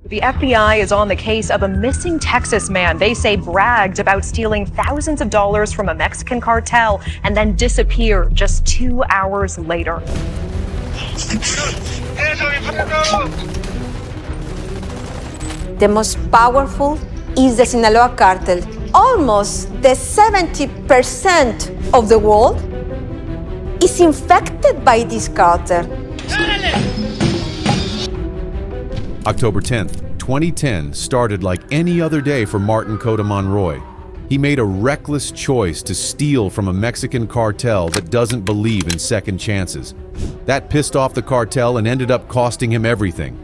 The FBI is on the case of a missing Texas man they say bragged about stealing thousands of dollars from a Mexican cartel and then disappeared just 2 hours later. The most powerful is the Sinaloa cartel. Almost the 70% of the world is infected by this cartel. October 10th, 2010 started like any other day for Martin Cota Monroy. He made a reckless choice to steal from a Mexican cartel that doesn't believe in second chances. That pissed off the cartel and ended up costing him everything.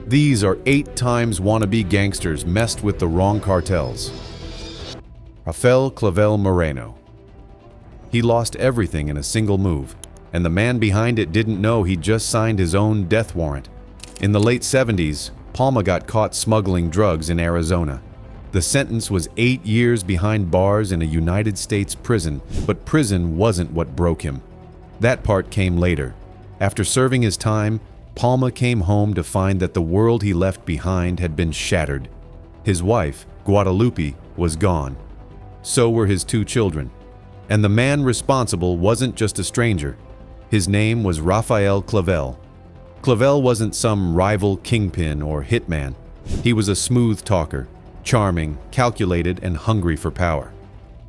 These are 8 times wannabe gangsters messed with the wrong cartels. Rafael Clavel Moreno. He lost everything in a single move, and the man behind it didn't know he'd just signed his own death warrant. In the late 70s, Palma got caught smuggling drugs in Arizona. The sentence was 8 years behind bars in a United States prison, but prison wasn't what broke him. That part came later. After serving his time, Palma came home to find that the world he left behind had been shattered. His wife, Guadalupe, was gone. So were his 2 children. And the man responsible wasn't just a stranger. His name was Rafael Clavel. Clavel wasn't some rival kingpin or hitman. He was a smooth talker, charming, calculated, and hungry for power.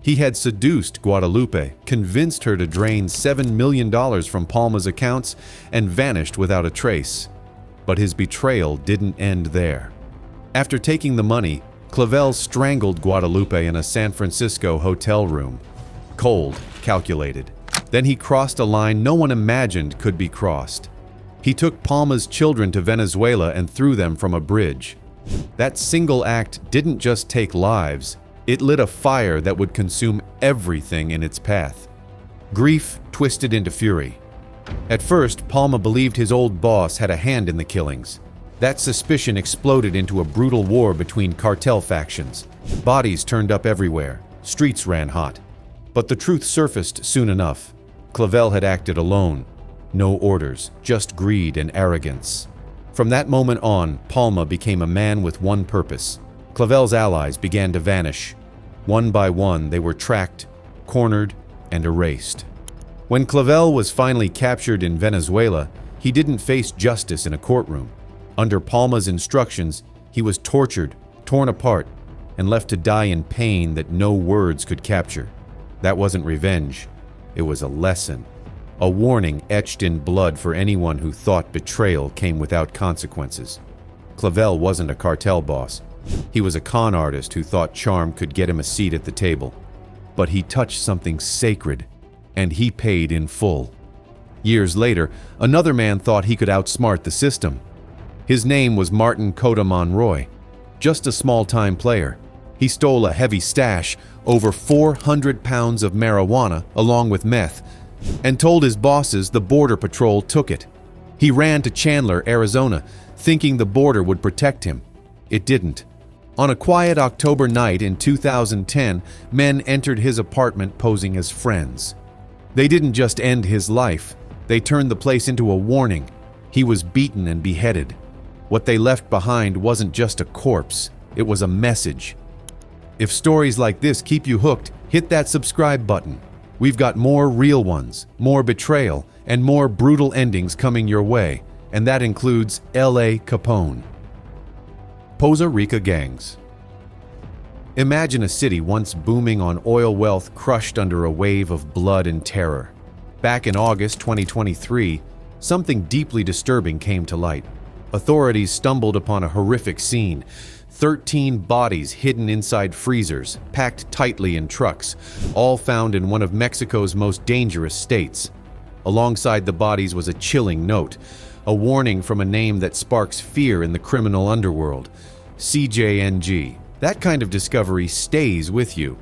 He had seduced Guadalupe, convinced her to drain $7 million from Palma's accounts, and vanished without a trace. But his betrayal didn't end there. After taking the money, Clavel strangled Guadalupe in a San Francisco hotel room. Cold, calculated. Then he crossed a line no one imagined could be crossed. He took Palma's children to Venezuela and threw them from a bridge. That single act didn't just take lives, it lit a fire that would consume everything in its path. Grief twisted into fury. At first, Palma believed his old boss had a hand in the killings. That suspicion exploded into a brutal war between cartel factions. Bodies turned up everywhere. Streets ran hot. But the truth surfaced soon enough. Clavel had acted alone. No orders, just greed and arrogance. From that moment on, Palma became a man with one purpose. Clavel's allies began to vanish. One by one, they were tracked, cornered, and erased. When Clavel was finally captured in Venezuela, he didn't face justice in a courtroom. Under Palma's instructions, he was tortured, torn apart, and left to die in pain that no words could capture. That wasn't revenge. It was a lesson. A warning etched in blood for anyone who thought betrayal came without consequences. Clavel wasn't a cartel boss. He was a con artist who thought charm could get him a seat at the table. But he touched something sacred, and he paid in full. Years later, another man thought he could outsmart the system. His name was Martin Cota Monroy, just a small-time player. He stole a heavy stash, over 400 pounds of marijuana along with meth, and told his bosses the Border Patrol took it. He ran to Chandler, Arizona, thinking the border would protect him. It didn't. On a quiet October night in 2010, men entered his apartment posing as friends. They didn't just end his life, they turned the place into a warning. He was beaten and beheaded. What they left behind wasn't just a corpse, it was a message. If stories like this keep you hooked, hit that subscribe button. We've got more real ones, more betrayal, and more brutal endings coming your way, and that includes L.A. Capone. Poza Rica gangs. Imagine a city once booming on oil wealth crushed under a wave of blood and terror. Back in August 2023, something deeply disturbing came to light. Authorities stumbled upon a horrific scene. 13 bodies hidden inside freezers, packed tightly in trucks, all found in one of Mexico's most dangerous states. Alongside the bodies was a chilling note, a warning from a name that sparks fear in the criminal underworld, CJNG. That kind of discovery stays with you.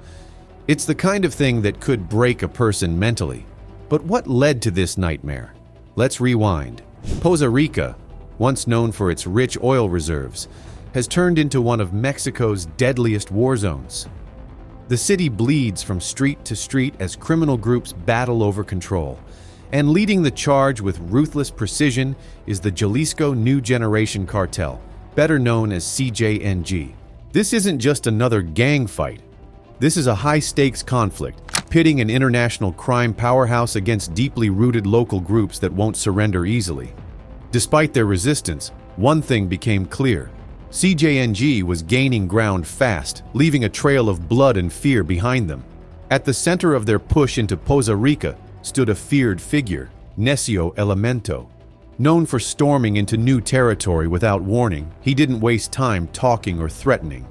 It's the kind of thing that could break a person mentally. But what led to this nightmare? Let's rewind. Poza Rica, once known for its rich oil reserves, has turned into one of Mexico's deadliest war zones. The city bleeds from street to street as criminal groups battle over control. And leading the charge with ruthless precision is the Jalisco New Generation Cartel, better known as CJNG. This isn't just another gang fight. This is a high-stakes conflict, pitting an international crime powerhouse against deeply rooted local groups that won't surrender easily. Despite their resistance, one thing became clear. CJNG was gaining ground fast, leaving a trail of blood and fear behind them. At the center of their push into Poza Rica stood a feared figure, Necio Elemento. Known for storming into new territory without warning, he didn't waste time talking or threatening.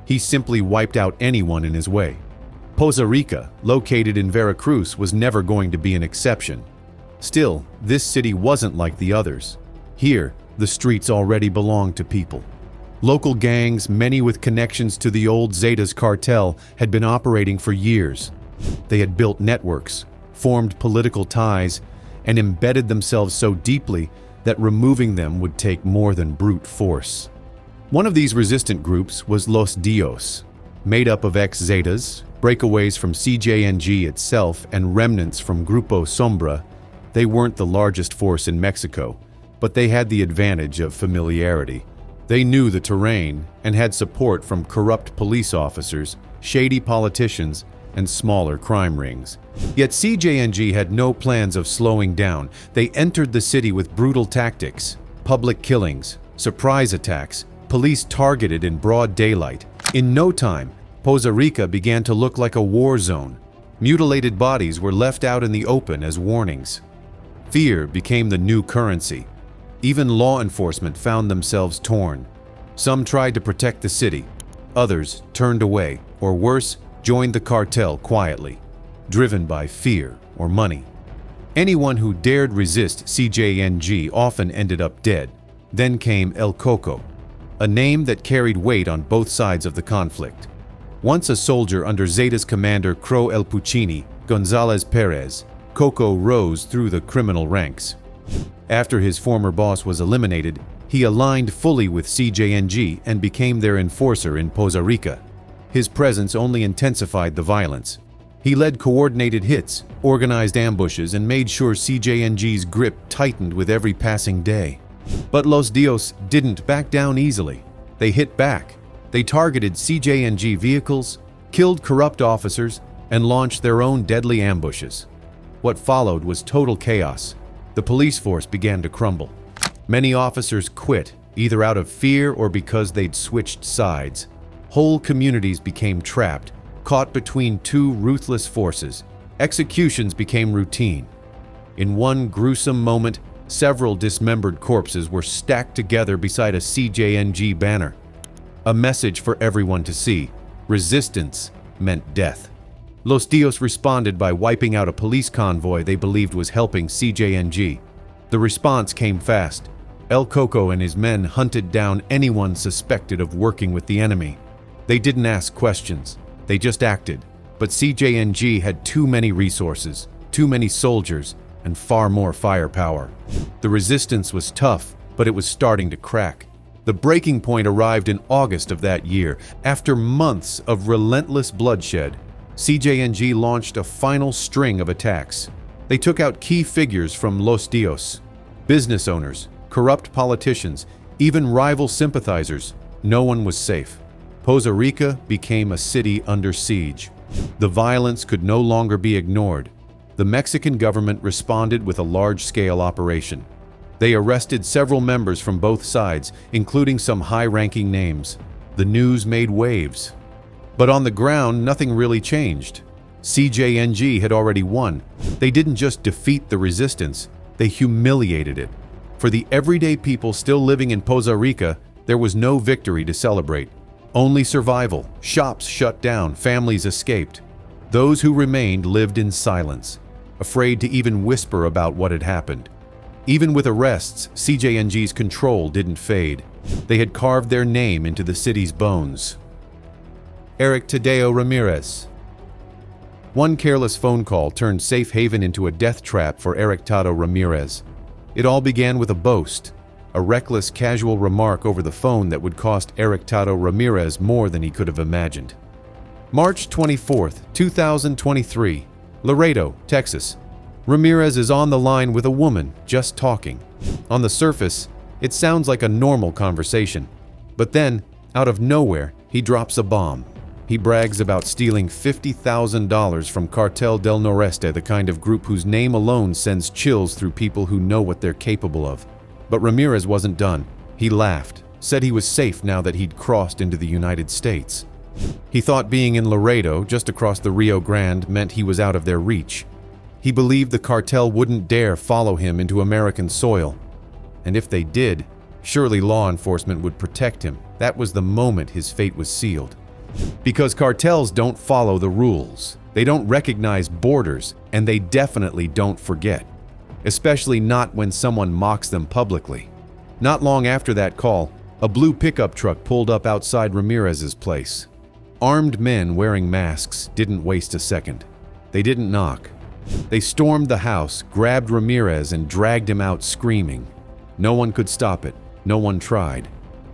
He simply wiped out anyone in his way. Poza Rica, located in Veracruz, was never going to be an exception. Still, this city wasn't like the others. Here, the streets already belonged to people. Local gangs, many with connections to the old Zetas cartel, had been operating for years. They had built networks, formed political ties, and embedded themselves so deeply that removing them would take more than brute force. One of these resistant groups was Los Dios, made up of ex-Zetas, breakaways from CJNG itself, and remnants from Grupo Sombra. They weren't the largest force in Mexico, but they had the advantage of familiarity. They knew the terrain and had support from corrupt police officers, shady politicians, and smaller crime rings. Yet CJNG had no plans of slowing down. They entered the city with brutal tactics, public killings, surprise attacks, police targeted in broad daylight. In no time, Poza Rica began to look like a war zone. Mutilated bodies were left out in the open as warnings. Fear became the new currency. Even law enforcement found themselves torn. Some tried to protect the city. Others turned away, or worse, joined the cartel quietly, driven by fear or money. Anyone who dared resist CJNG often ended up dead. Then came El Coco, a name that carried weight on both sides of the conflict. Once a soldier under Zeta's commander Cro El Puccini, Gonzalez Perez, Coco rose through the criminal ranks. After his former boss was eliminated, he aligned fully with CJNG and became their enforcer in Poza Rica. His presence only intensified the violence. He led coordinated hits, organized ambushes, and made sure CJNG's grip tightened with every passing day. But Los Dios didn't back down easily. They hit back. They targeted CJNG vehicles, killed corrupt officers, and launched their own deadly ambushes. What followed was total chaos. The police force began to crumble. Many officers quit, either out of fear or because they'd switched sides. Whole communities became trapped, caught between two ruthless forces. Executions became routine. In one gruesome moment, several dismembered corpses were stacked together beside a CJNG banner. A message for everyone to see. Resistance meant death. Los Dios responded by wiping out a police convoy they believed was helping CJNG. The response came fast. El Coco and his men hunted down anyone suspected of working with the enemy. They didn't ask questions. They just acted. But CJNG had too many resources, too many soldiers, and far more firepower. The resistance was tough, but it was starting to crack. The breaking point arrived in August of that year. After months of relentless bloodshed, CJNG launched a final string of attacks. They took out key figures from Los Dios, business owners, corrupt politicians, even rival sympathizers. No one was safe. Poza Rica became a city under siege. The violence could no longer be ignored. The Mexican government responded with a large-scale operation. They arrested several members from both sides, including some high-ranking names. The news made waves. But on the ground, nothing really changed. CJNG had already won. They didn't just defeat the resistance, they humiliated it. For the everyday people still living in Poza Rica, there was no victory to celebrate. Only survival. Shops shut down, families escaped. Those who remained lived in silence, afraid to even whisper about what had happened. Even with arrests, CJNG's control didn't fade. They had carved their name into the city's bones. Eric Tadeo Ramirez. One careless phone call turned safe haven into a death trap for Eric Tadeo Ramirez. It all began with a boast, a reckless, casual remark over the phone that would cost Eric Tadeo Ramirez more than he could have imagined. March 24th, 2023, Laredo, Texas. Ramirez is on the line with a woman, just talking. On the surface, it sounds like a normal conversation. But then, out of nowhere, he drops a bomb. He brags about stealing $50,000 from Cartel del Noreste, the kind of group whose name alone sends chills through people who know what they're capable of. But Ramirez wasn't done. He laughed, said he was safe now that he'd crossed into the United States. He thought being in Laredo, just across the Rio Grande, meant he was out of their reach. He believed the cartel wouldn't dare follow him into American soil. And if they did, surely law enforcement would protect him. That was the moment his fate was sealed. Because cartels don't follow the rules. They don't recognize borders, and they definitely don't forget. Especially not when someone mocks them publicly. Not long after that call, a blue pickup truck pulled up outside Ramirez's place. Armed men wearing masks didn't waste a second. They didn't knock. They stormed the house, grabbed Ramirez, and dragged him out screaming. No one could stop it. No one tried.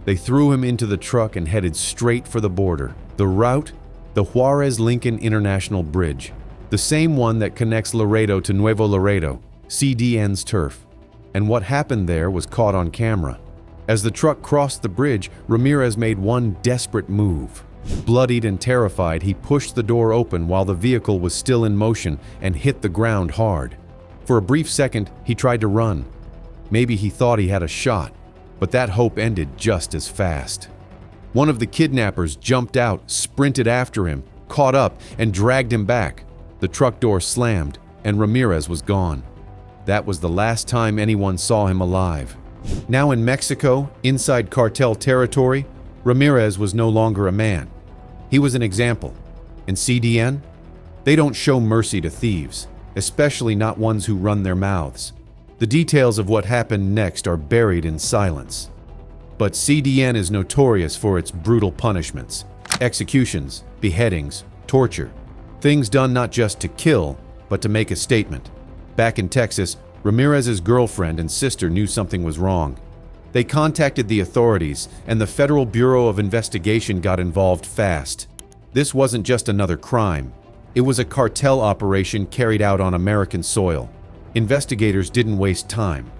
They threw him into the truck and headed straight for the border. The route? The Juarez-Lincoln International Bridge. The same one that connects Laredo to Nuevo Laredo, CDN's turf. And what happened there was caught on camera. As the truck crossed the bridge, Ramirez made one desperate move. Bloodied and terrified, he pushed the door open while the vehicle was still in motion and hit the ground hard. For a brief second, he tried to run. Maybe he thought he had a shot, but that hope ended just as fast. One of the kidnappers jumped out, sprinted after him, caught up, and dragged him back. The truck door slammed, and Ramirez was gone. That was the last time anyone saw him alive. Now in Mexico, inside cartel territory, Ramirez was no longer a man. He was an example. In CDN, they don't show mercy to thieves, especially not ones who run their mouths. The details of what happened next are buried in silence. But CDN is notorious for its brutal punishments, executions, beheadings, torture, things done not just to kill, but to make a statement. Back in Texas, Ramirez's girlfriend and sister knew something was wrong. They contacted the authorities, and the Federal Bureau of Investigation got involved fast. This wasn't just another crime. It was a cartel operation carried out on American soil. Investigators didn't waste time.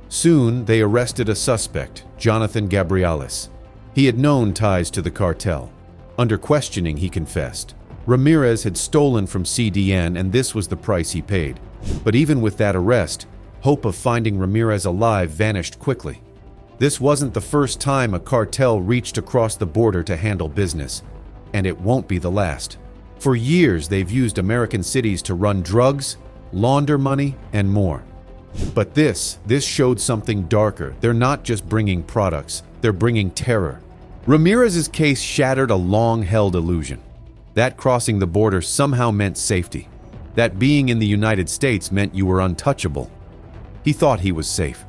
Soon, they arrested a suspect, Jonathan Gabriales. He had known ties to the cartel. Under questioning, he confessed. Ramirez had stolen from CDN, and this was the price he paid. But even with that arrest, hope of finding Ramirez alive vanished quickly. This wasn't the first time a cartel reached across the border to handle business, and it won't be the last. For years, they've used American cities to run drugs, launder money, and more. But this showed something darker. They're not just bringing products, they're bringing terror. Ramirez's case shattered a long-held illusion. That crossing the border somehow meant safety. That being in the United States meant you were untouchable. He thought he was safe.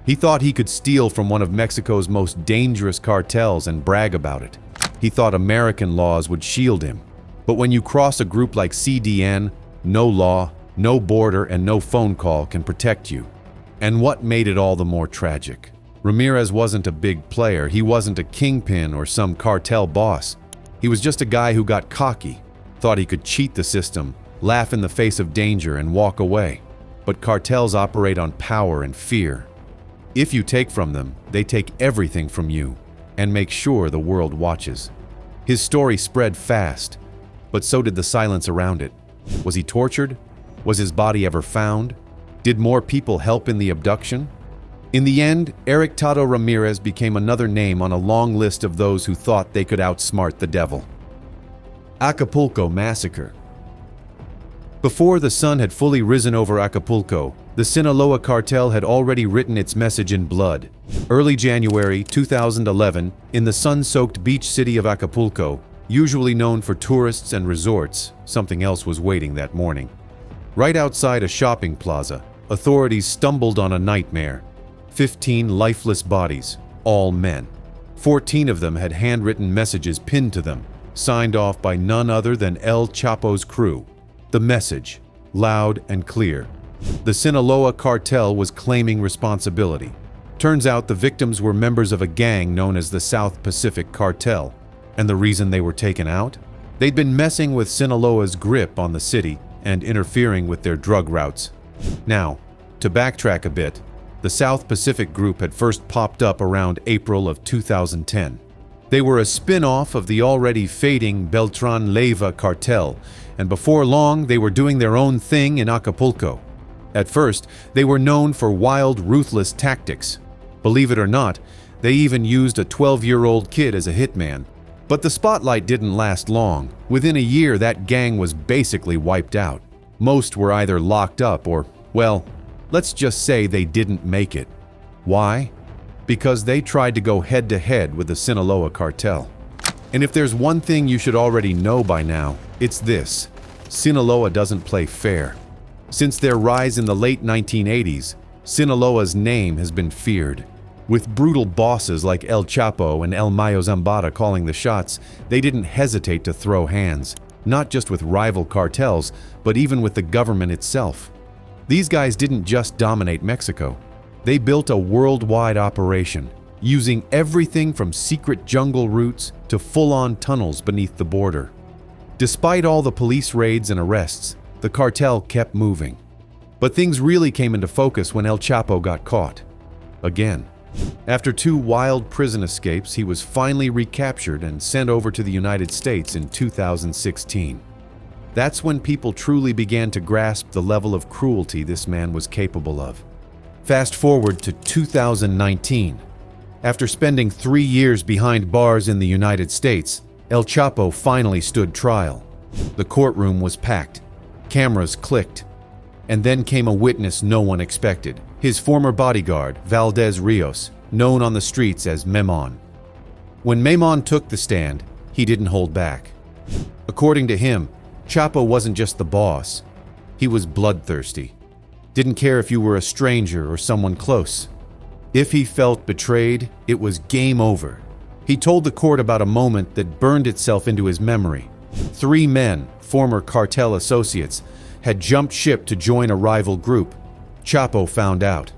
He thought he could steal from one of Mexico's most dangerous cartels and brag about it. He thought American laws would shield him. But when you cross a group like CDN, no law, no border, and no phone call can protect you. And what made it all the more tragic? Ramirez wasn't a big player. He wasn't a kingpin or some cartel boss. He was just a guy who got cocky, thought he could cheat the system, laugh in the face of danger, and walk away. But cartels operate on power and fear. If you take from them, they take everything from you and make sure the world watches. His story spread fast, but so did the silence around it. Was he tortured? Was his body ever found? Did more people help in the abduction? In the end, Eric Tato Ramirez became another name on a long list of those who thought they could outsmart the devil. Acapulco Massacre. Before the sun had fully risen over Acapulco, the Sinaloa cartel had already written its message in blood. Early January 2011, in the sun-soaked beach city of Acapulco, usually known for tourists and resorts, something else was waiting that morning. Right outside a shopping plaza, authorities stumbled on a nightmare. 15 lifeless bodies, all men. 14 of them had handwritten messages pinned to them, signed off by none other than El Chapo's crew. The message, loud and clear. The Sinaloa cartel was claiming responsibility. Turns out the victims were members of a gang known as the South Pacific Cartel. And the reason they were taken out? They'd been messing with Sinaloa's grip on the city and interfering with their drug routes. Now, to backtrack a bit, the South Pacific group had first popped up around April of 2010. They were a spin-off of the already fading Beltran-Leyva cartel, and before long they were doing their own thing in Acapulco. At first, they were known for wild, ruthless tactics. Believe it or not, they even used a 12-year-old kid as a hitman. But the spotlight didn't last long. Within a year, that gang was basically wiped out. Most were either locked up or, well, let's just say they didn't make it. Why? Because they tried to go head-to-head with the Sinaloa cartel. And if there's one thing you should already know by now, it's this: Sinaloa doesn't play fair. Since their rise in the late 1980s, Sinaloa's name has been feared. With brutal bosses like El Chapo and El Mayo Zambada calling the shots, they didn't hesitate to throw hands, not just with rival cartels, but even with the government itself. These guys didn't just dominate Mexico. They built a worldwide operation, using everything from secret jungle routes to full-on tunnels beneath the border. Despite all the police raids and arrests, the cartel kept moving. But things really came into focus when El Chapo got caught. Again. After 2 wild prison escapes, he was finally recaptured and sent over to the United States in 2016. That's when people truly began to grasp the level of cruelty this man was capable of. Fast forward to 2019. After spending 3 years behind bars in the United States, El Chapo finally stood trial. The courtroom was packed. Cameras clicked. And then came a witness no one expected. His former bodyguard, Valdez Rios, known on the streets as Memon. When Memon took the stand, he didn't hold back. According to him, Chapo wasn't just the boss. He was bloodthirsty. Didn't care if you were a stranger or someone close. If he felt betrayed, it was game over. He told the court about a moment that burned itself into his memory. 3 men, former cartel associates, had jumped ship to join a rival group. Chapo found out,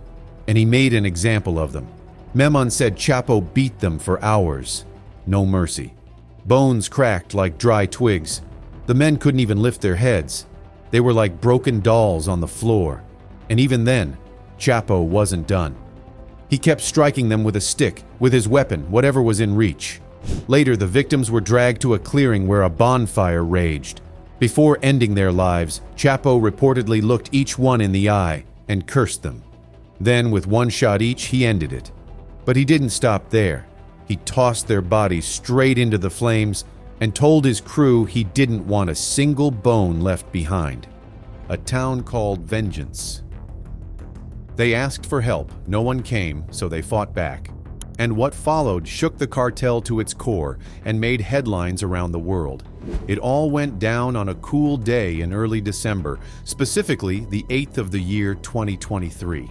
and he made an example of them. Memon said Chapo beat them for hours. No mercy. Bones cracked like dry twigs. The men couldn't even lift their heads. They were like broken dolls on the floor. And even then, Chapo wasn't done. He kept striking them with a stick, with his weapon, whatever was in reach. Later, the victims were dragged to a clearing where a bonfire raged. Before ending their lives, Chapo reportedly looked each one in the eye and cursed them. Then, with 1 shot each, he ended it. But he didn't stop there. He tossed their bodies straight into the flames and told his crew he didn't want a single bone left behind. A town called Vengeance. They asked for help. No one came, so they fought back. And what followed shook the cartel to its core and made headlines around the world. It all went down on a cool day in early December, specifically the 8th of the year 2023.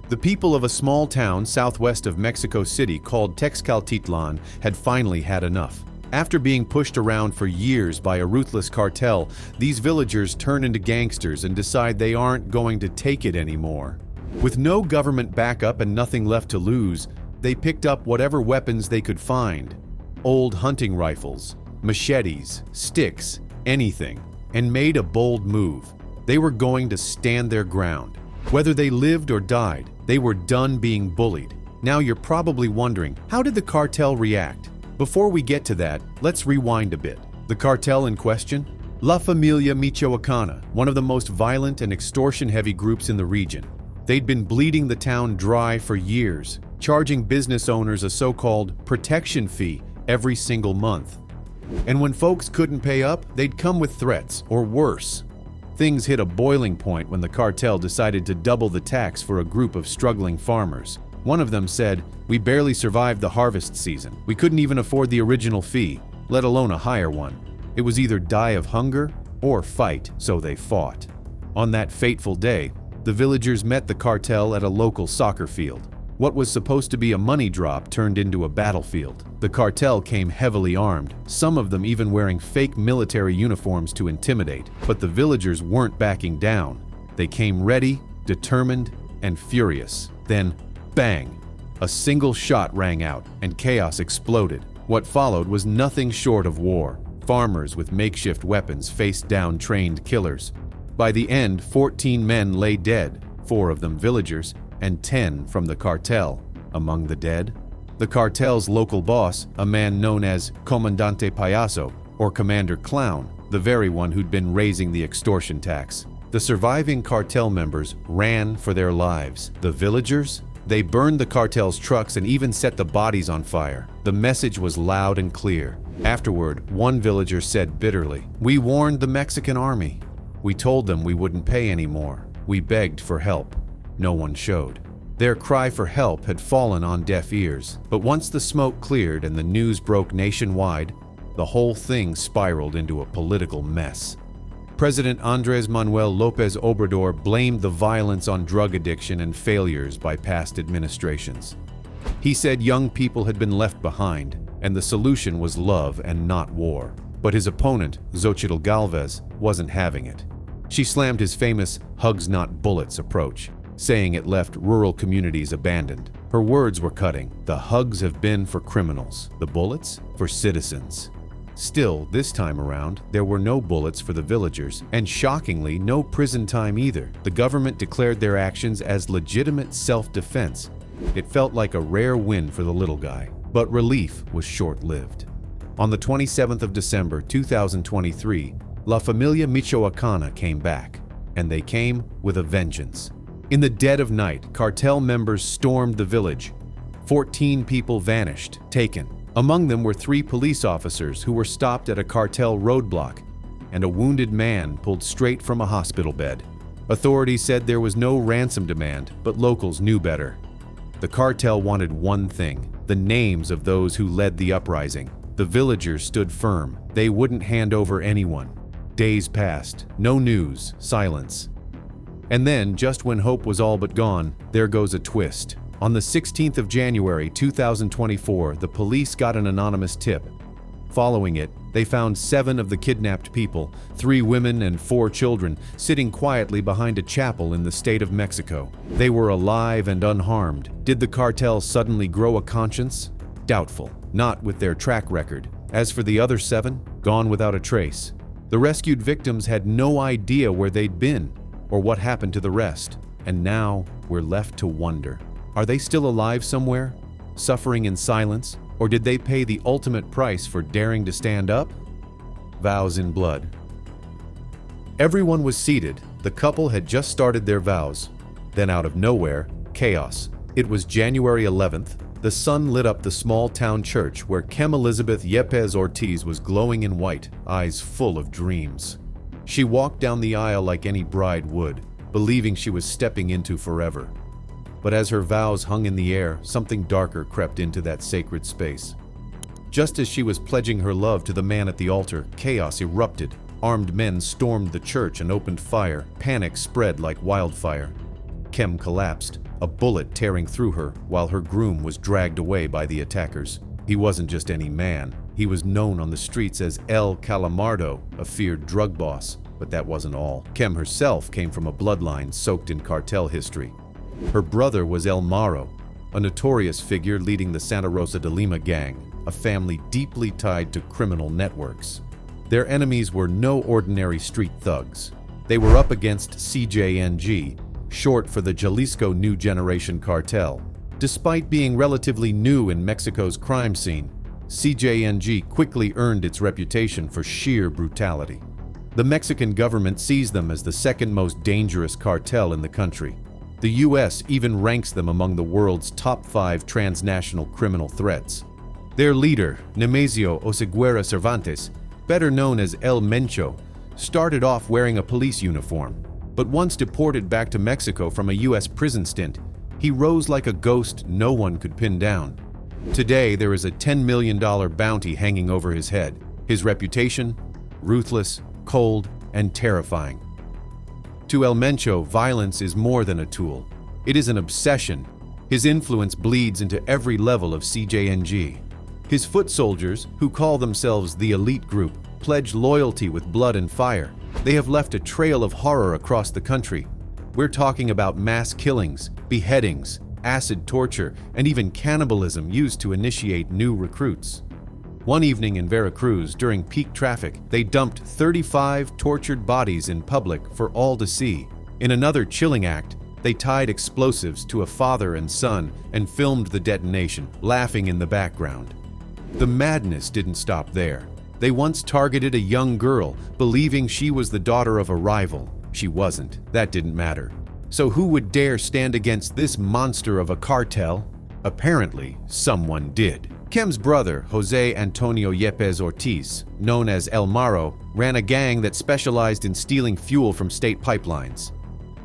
The people of a small town southwest of Mexico City called Texcaltitlan had finally had enough. After being pushed around for years by a ruthless cartel, these villagers turn into gangsters and decide they aren't going to take it anymore. With no government backup and nothing left to lose, they picked up whatever weapons they could find. Old hunting rifles, machetes, sticks, anything, and made a bold move. They were going to stand their ground. Whether they lived or died, they were done being bullied. Now you're probably wondering, how did the cartel react? Before we get to that, let's rewind a bit. The cartel in question? La Familia Michoacana, one of the most violent and extortion-heavy groups in the region. They'd been bleeding the town dry for years, charging business owners a so-called protection fee every single month. And when folks couldn't pay up, they'd come with threats, or worse. Things hit a boiling point when the cartel decided to double the tax for a group of struggling farmers. One of them said, "We barely survived the harvest season. We couldn't even afford the original fee, let alone a higher one. It was either die of hunger or fight," so they fought. On that fateful day, the villagers met the cartel at a local soccer field. What was supposed to be a money drop turned into a battlefield. The cartel came heavily armed, some of them even wearing fake military uniforms to intimidate. But the villagers weren't backing down. They came ready, determined, and furious. Then, bang! A single shot rang out, and chaos exploded. What followed was nothing short of war. Farmers with makeshift weapons faced down trained killers. By the end, 14 men lay dead, 4 of them villagers, and 10 from the cartel. Among the dead, The cartel's local boss, a man known as Comandante Payaso, or Commander Clown, the very one who'd been raising the extortion tax. The surviving cartel members ran for their lives. The villagers? They burned the cartel's trucks and even set the bodies on fire. The message was loud and clear. Afterward, one villager said bitterly, "We warned the Mexican army. We told them we wouldn't pay anymore. We begged for help. No one showed." Their cry for help had fallen on deaf ears. But once the smoke cleared and the news broke nationwide, the whole thing spiraled into a political mess. President Andrés Manuel López Obrador blamed the violence on drug addiction and failures by past administrations. He said young people had been left behind, and the solution was love and not war. But his opponent, Xochitl Gálvez, wasn't having it. She slammed his famous hugs not bullets approach, saying it left rural communities abandoned. Her words were cutting. The hugs have been for criminals, the bullets for citizens. Still, this time around, there were no bullets for the villagers, and shockingly, no prison time either. The government declared their actions as legitimate self-defense. It felt like a rare win for the little guy, but relief was short-lived. On the 27th of December 2023, La Familia Michoacana came back, and they came with a vengeance. In the dead of night, cartel members stormed the village. 14 people vanished, taken. Among them were 3 police officers who were stopped at a cartel roadblock, and a wounded man pulled straight from a hospital bed. Authorities said there was no ransom demand, but locals knew better. The cartel wanted one thing: the names of those who led the uprising. The villagers stood firm. They wouldn't hand over anyone. Days passed. No news. Silence. And then, just when hope was all but gone, there goes a twist. On the 16th of January 2024, the police got an anonymous tip. Following it, they found 7 of the kidnapped people, 3 women and 4 children, sitting quietly behind a chapel in the state of Mexico. They were alive and unharmed. Did the cartel suddenly grow a conscience? Doubtful. Not with their track record. As for the other 7, gone without a trace. The rescued victims had no idea where they'd been or what happened to the rest. And now we're left to wonder. Are they still alive somewhere, suffering in silence, or did they pay the ultimate price for daring to stand up? Vows in blood. Everyone was seated. The couple had just started their vows. Then out of nowhere, chaos. It was January 11th. The sun lit up the small town church where Chem Elizabeth Yepes Ortiz was glowing in white, eyes full of dreams. She walked down the aisle like any bride would, believing she was stepping into forever. But as her vows hung in the air, something darker crept into that sacred space. Just as she was pledging her love to the man at the altar, chaos erupted. Armed men stormed the church and opened fire. Panic spread like wildfire. Chem collapsed, a bullet tearing through her while her groom was dragged away by the attackers. He wasn't just any man. He was known on the streets as El Calamardo, a feared drug boss. But that wasn't all. Chem herself came from a bloodline soaked in cartel history. Her brother was El Maro, a notorious figure leading the Santa Rosa de Lima gang, a family deeply tied to criminal networks. Their enemies were no ordinary street thugs. They were up against CJNG, short for the Jalisco New Generation Cartel. Despite being relatively new in Mexico's crime scene, CJNG quickly earned its reputation for sheer brutality. The Mexican government sees them as the second most dangerous cartel in the country. The U.S. even ranks them among the world's top 5 transnational criminal threats. Their leader, Nemesio Oseguera Cervantes, better known as El Mencho, started off wearing a police uniform. But once deported back to Mexico from a U.S. prison stint, he rose like a ghost no one could pin down. Today, there is a $10 million bounty hanging over his head. His reputation? Ruthless, cold, and terrifying. To El Mencho, violence is more than a tool. It is an obsession. His influence bleeds into every level of CJNG. His foot soldiers, who call themselves the elite group, pledge loyalty with blood and fire. They have left a trail of horror across the country. We're talking about mass killings, beheadings, acid torture, and even cannibalism used to initiate new recruits. One evening in Veracruz, during peak traffic, they dumped 35 tortured bodies in public for all to see. In another chilling act, They tied explosives to a father and son and filmed the detonation, laughing in the background. The madness didn't stop there. They once targeted a young girl, believing she was the daughter of a rival. She wasn't. That didn't matter. So who would dare stand against this monster of a cartel? Apparently, someone did. Kem's brother, Jose Antonio Yepes Ortiz, known as El Maro, ran a gang that specialized in stealing fuel from state pipelines.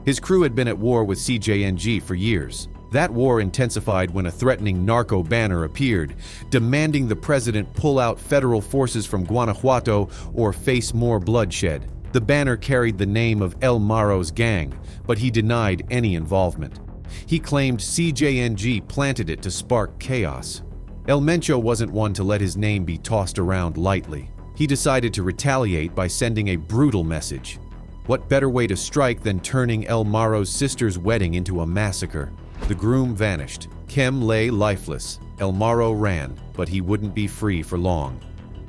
His crew had been at war with CJNG for years. That war intensified when a threatening narco banner appeared, demanding the president pull out federal forces from Guanajuato or face more bloodshed. The banner carried the name of El Maro's gang, but he denied any involvement. He claimed CJNG planted it to spark chaos. El Mencho wasn't one to let his name be tossed around lightly. He decided to retaliate by sending a brutal message. What better way to strike than turning El Maro's sister's wedding into a massacre? The groom vanished. Kem lay lifeless. El Maro ran, but he wouldn't be free for long.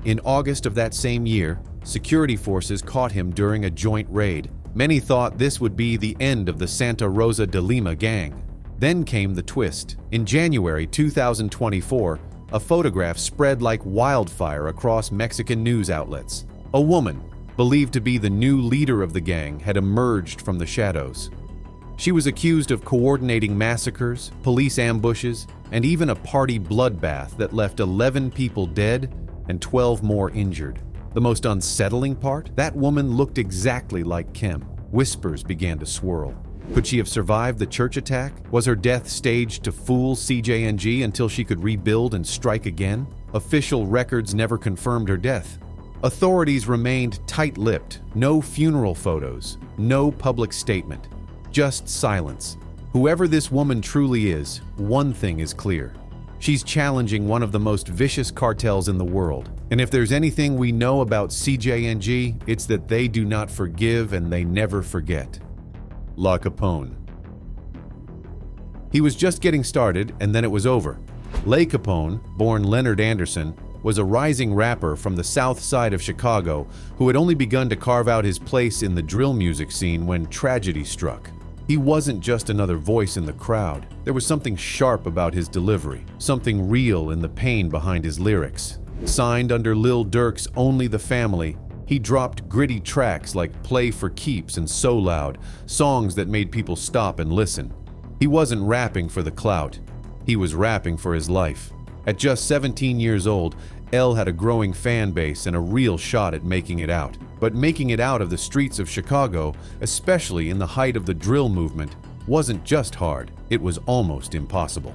In August of that same year, security forces caught him during a joint raid. Many thought this would be the end of the Santa Rosa de Lima gang. Then came the twist. In January 2024, a photograph spread like wildfire across Mexican news outlets. A woman, believed to be the new leader of the gang, had emerged from the shadows. She was accused of coordinating massacres, police ambushes, and even a party bloodbath that left 11 people dead and 12 more injured. The most unsettling part? That woman looked exactly like Kem. Whispers began to swirl. Could she have survived the church attack? Was her death staged to fool CJNG until she could rebuild and strike again? Official records never confirmed her death. Authorities remained tight-lipped. No funeral photos, no public statement. Just silence. Whoever this woman truly is, one thing is clear. She's challenging one of the most vicious cartels in the world. And if there's anything we know about CJNG, it's that they do not forgive and they never forget. La Capone. He was just getting started, and then it was over. Le Capone, born Leonard Anderson, was a rising rapper from the south side of Chicago who had only begun to carve out his place in the drill music scene when tragedy struck. He wasn't just another voice in the crowd. There was something sharp about his delivery, something real in the pain behind his lyrics. Signed under Lil Durk's Only the Family, he dropped gritty tracks like Play for Keeps and So Loud, songs that made people stop and listen. He wasn't rapping for the clout. He was rapping for his life. At just 17 years old, El had a growing fan base and a real shot at making it out. But making it out of the streets of Chicago, especially in the height of the drill movement, wasn't just hard, it was almost impossible.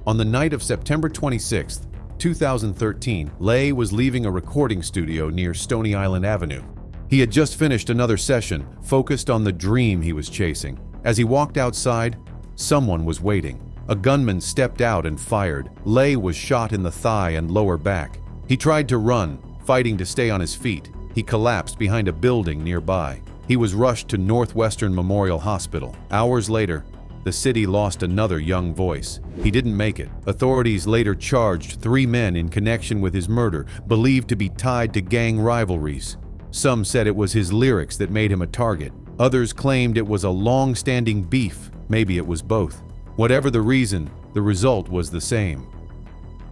On the night of September 26, 2013, Lay was leaving a recording studio near Stony Island Avenue. He had just finished another session, focused on the dream he was chasing. As he walked outside, someone was waiting. A gunman stepped out and fired. Lay was shot in the thigh and lower back. He tried to run, fighting to stay on his feet. He collapsed behind a building nearby. He was rushed to Northwestern Memorial Hospital. Hours later, the city lost another young voice. He didn't make it. Authorities later charged 3 men in connection with his murder, believed to be tied to gang rivalries. Some said it was his lyrics that made him a target. Others claimed it was a long-standing beef. Maybe it was both. Whatever the reason, the result was the same.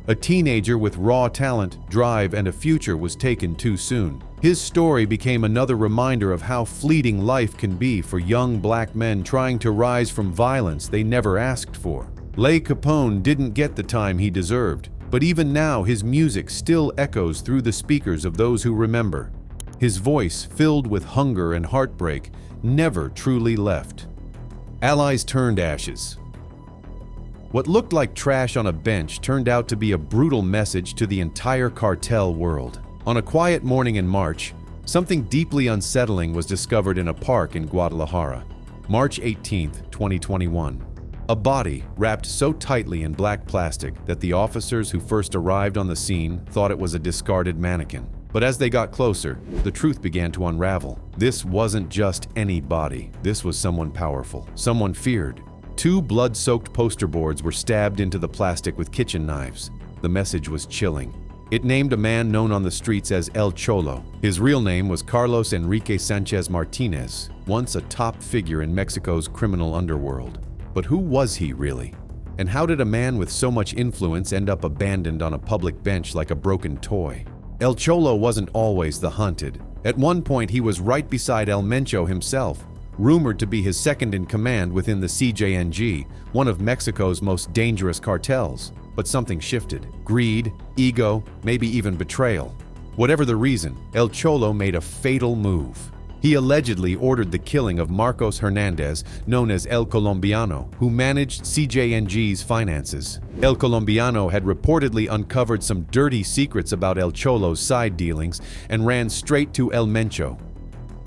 A teenager with raw talent, drive, and a future was taken too soon. His story became another reminder of how fleeting life can be for young black men trying to rise from violence they never asked for. Le Capone didn't get the time he deserved, but even now his music still echoes through the speakers of those who remember. His voice, filled with hunger and heartbreak, never truly left. Allies turned ashes. What looked like trash on a bench turned out to be a brutal message to the entire cartel world. On a quiet morning in March, something deeply unsettling was discovered in a park in Guadalajara. March 18, 2021. A body wrapped so tightly in black plastic that the officers who first arrived on the scene thought it was a discarded mannequin. But as they got closer, the truth began to unravel. This wasn't just any body. This was someone powerful, someone feared. 2 blood-soaked poster boards were stabbed into the plastic with kitchen knives. The message was chilling. It named a man known on the streets as El Cholo. His real name was Carlos Enrique Sanchez Martinez, once a top figure in Mexico's criminal underworld. But who was he really? And how did a man with so much influence end up abandoned on a public bench like a broken toy? El Cholo wasn't always the hunted. At one point, he was right beside El Mencho himself, rumored to be his second in command within the CJNG, one of Mexico's most dangerous cartels. But something shifted. Greed, ego, maybe even betrayal. Whatever the reason, El Cholo made a fatal move. He allegedly ordered the killing of Marcos Hernandez, known as El Colombiano, who managed CJNG's finances. El Colombiano had reportedly uncovered some dirty secrets about El Cholo's side dealings and ran straight to El Mencho.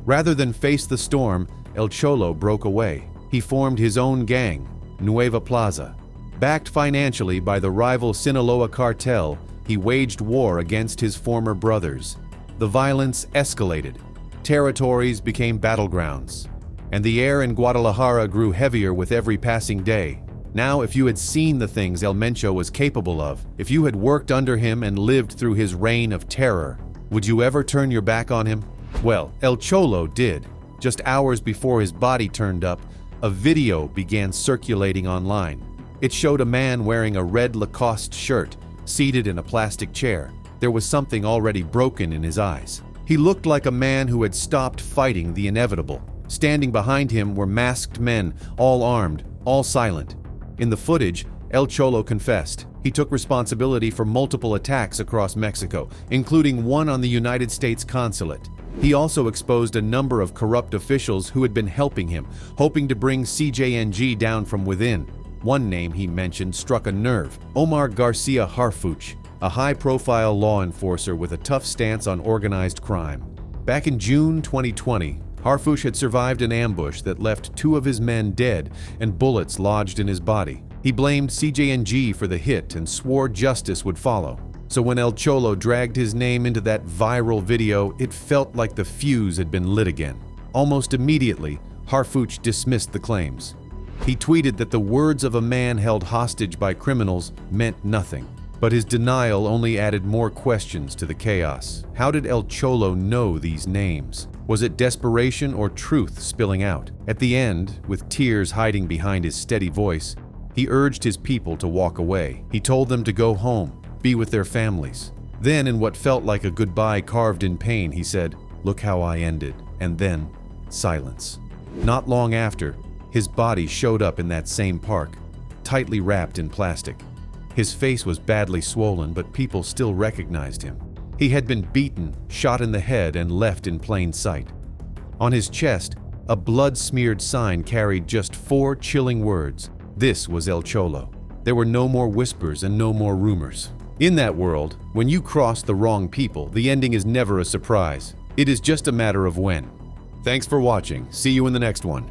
Rather than face the storm, El Cholo broke away. He formed his own gang, Nueva Plaza. Backed financially by the rival Sinaloa cartel, he waged war against his former brothers. The violence escalated. Territories became battlegrounds. And the air in Guadalajara grew heavier with every passing day. Now, if you had seen the things El Mencho was capable of, if you had worked under him and lived through his reign of terror, would you ever turn your back on him? Well, El Cholo did. Just hours before his body turned up, a video began circulating online. It showed a man wearing a red Lacoste shirt, seated in a plastic chair. There was something already broken in his eyes. He looked like a man who had stopped fighting the inevitable. Standing behind him were masked men, all armed, all silent. In the footage, El Cholo confessed. He took responsibility for multiple attacks across Mexico, including one on the United States consulate. He also exposed a number of corrupt officials who had been helping him, hoping to bring CJNG down from within. One name he mentioned struck a nerve: Omar Garcia Harfuch, a high-profile law enforcer with a tough stance on organized crime. Back in June 2020, Harfuch had survived an ambush that left 2 of his men dead and bullets lodged in his body. He blamed CJNG for the hit and swore justice would follow. So when El Cholo dragged his name into that viral video, it felt like the fuse had been lit again. Almost immediately, Harfuch dismissed the claims. He tweeted that the words of a man held hostage by criminals meant nothing. But his denial only added more questions to the chaos. How did El Cholo know these names? Was it desperation or truth spilling out? At the end, with tears hiding behind his steady voice, he urged his people to walk away. He told them to go home, be with their families. Then, in what felt like a goodbye carved in pain, he said, "Look how I ended." And then, silence. Not long after, his body showed up in that same park, tightly wrapped in plastic. His face was badly swollen, but people still recognized him. He had been beaten, shot in the head, and left in plain sight. On his chest, a blood-smeared sign carried just 4 chilling words. This was El Cholo. There were no more whispers and no more rumors. In that world, when you cross the wrong people, the ending is never a surprise. It is just a matter of when. Thanks for watching. See you in the next one.